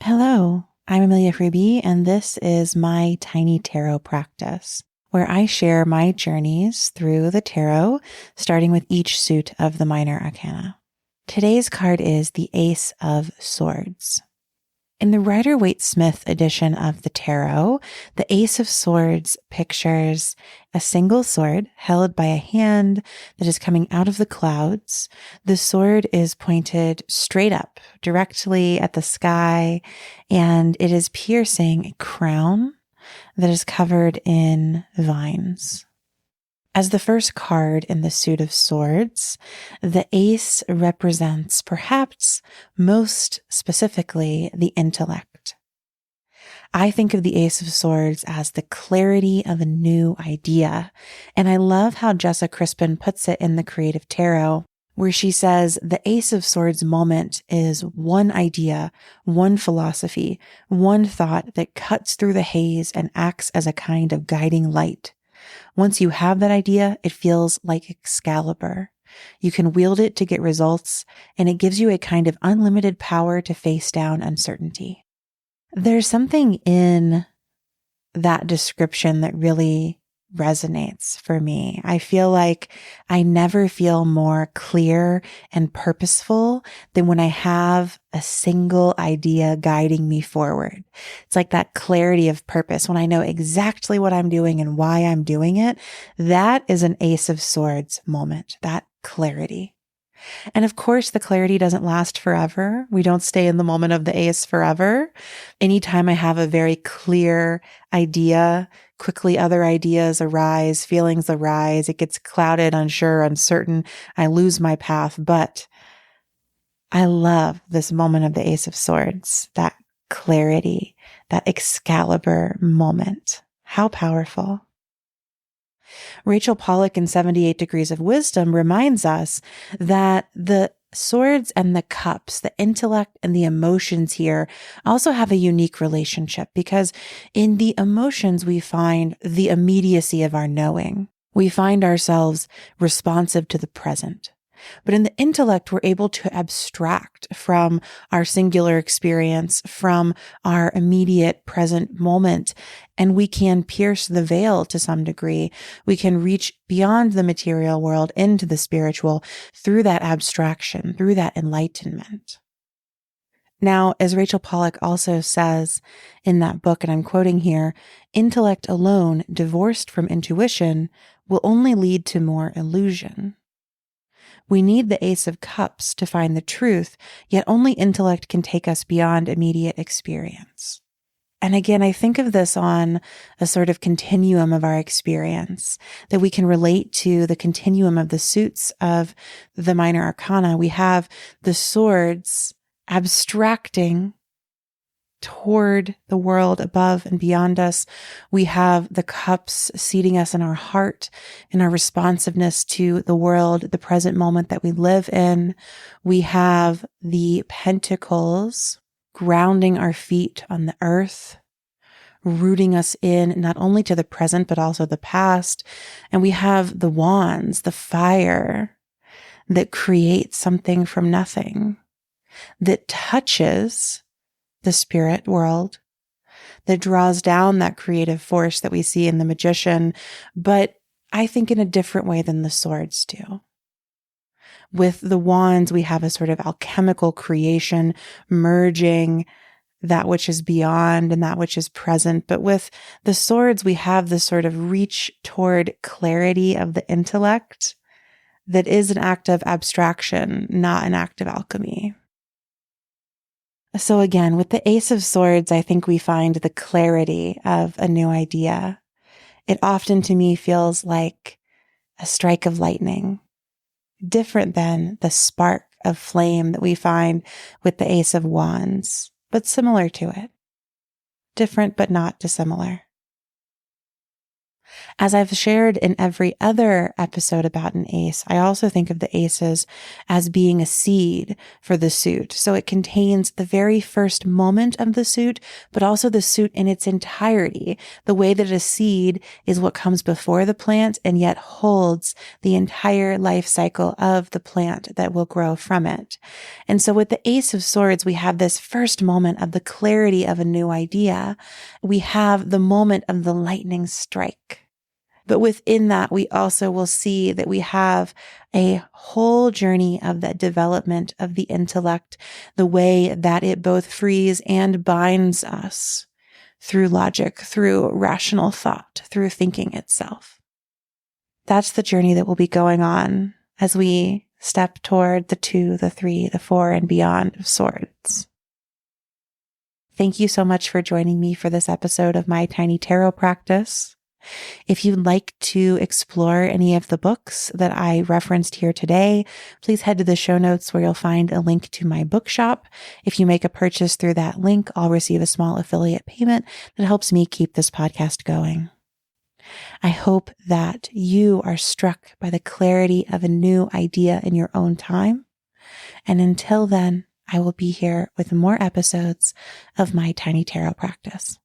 Hello, I'm Amelia Freebie, and this is my tiny tarot practice, where I share my journeys through the tarot, starting with each suit of the minor arcana. Today's card is the Ace of Swords. In the Rider-Waite-Smith edition of the tarot, the Ace of Swords pictures a single sword held by a hand that is coming out of the clouds. The sword is pointed straight up, directly at the sky, and it is piercing a crown that is covered in vines. As the first card in the suit of swords, the ace represents perhaps most specifically the intellect. I think of the Ace of Swords as the clarity of a new idea, and I love how Jessa Crispin puts it in the Creative Tarot, where she says the Ace of Swords moment is one idea, one philosophy, one thought that cuts through the haze and acts as a kind of guiding light. Once you have that idea, it feels like Excalibur. You can wield it to get results, and it gives you a kind of unlimited power to face down uncertainty. There's something in that description that really resonates for me. I feel like I never feel more clear and purposeful than when I have a single idea guiding me forward. It's like that clarity of purpose when I know exactly what I'm doing and why I'm doing it. That is an Ace of Swords moment, that clarity. And of course, the clarity doesn't last forever. We don't stay in the moment of the ace forever. Anytime I have a very clear idea, quickly other ideas arise, feelings arise, it gets clouded, unsure, uncertain. I lose my path. But I love this moment of the Ace of Swords, that clarity, that Excalibur moment. How powerful. Rachel Pollack in 78 Degrees of Wisdom reminds us that the swords and the cups, the intellect and the emotions here also have a unique relationship, because in the emotions we find the immediacy of our knowing. We find ourselves responsive to the present. But in the intellect, we're able to abstract from our singular experience, from our immediate present moment, and we can pierce the veil to some degree. We can reach beyond the material world into the spiritual through that abstraction, through that enlightenment. Now, as Rachel Pollack also says in that book, and I'm quoting here, intellect alone, divorced from intuition, will only lead to more illusion. We need the Ace of Cups to find the truth, yet only intellect can take us beyond immediate experience. And again, I think of this on a sort of continuum of our experience, that we can relate to the continuum of the suits of the minor arcana. We have the swords abstracting toward the world above and beyond us. We have the cups seating us in our heart, in our responsiveness to the world, the present moment that we live in. We have the pentacles grounding our feet on the earth, rooting us in not only to the present, but also the past. And we have the wands, the fire that creates something from nothing, that touches the spirit world, that draws down that creative force that we see in the magician, but I think in a different way than the swords do. With the wands, we have a sort of alchemical creation, merging that which is beyond and that which is present. But with the swords, we have this sort of reach toward clarity of the intellect that is an act of abstraction, not an act of alchemy. So again, with the Ace of Swords, I think we find the clarity of a new idea. It often to me feels like a strike of lightning, different than the spark of flame that we find with the Ace of Wands, but similar to it. Different, but not dissimilar. As I've shared in every other episode about an ace, I also think of the aces as being a seed for the suit. So it contains the very first moment of the suit, but also the suit in its entirety. The way that a seed is what comes before the plant and yet holds the entire life cycle of the plant that will grow from it. And so with the Ace of Swords, we have this first moment of the clarity of a new idea. We have the moment of the lightning strike. But within that, we also will see that we have a whole journey of the development of the intellect, the way that it both frees and binds us through logic, through rational thought, through thinking itself. That's the journey that will be going on as we step toward the 2, the 3, the 4, and beyond of swords. Thank you so much for joining me for this episode of my tiny tarot practice. If you'd like to explore any of the books that I referenced here today, please head to the show notes where you'll find a link to my bookshop. If you make a purchase through that link, I'll receive a small affiliate payment that helps me keep this podcast going. I hope that you are struck by the clarity of a new idea in your own time. And until then, I will be here with more episodes of my tiny tarot practice.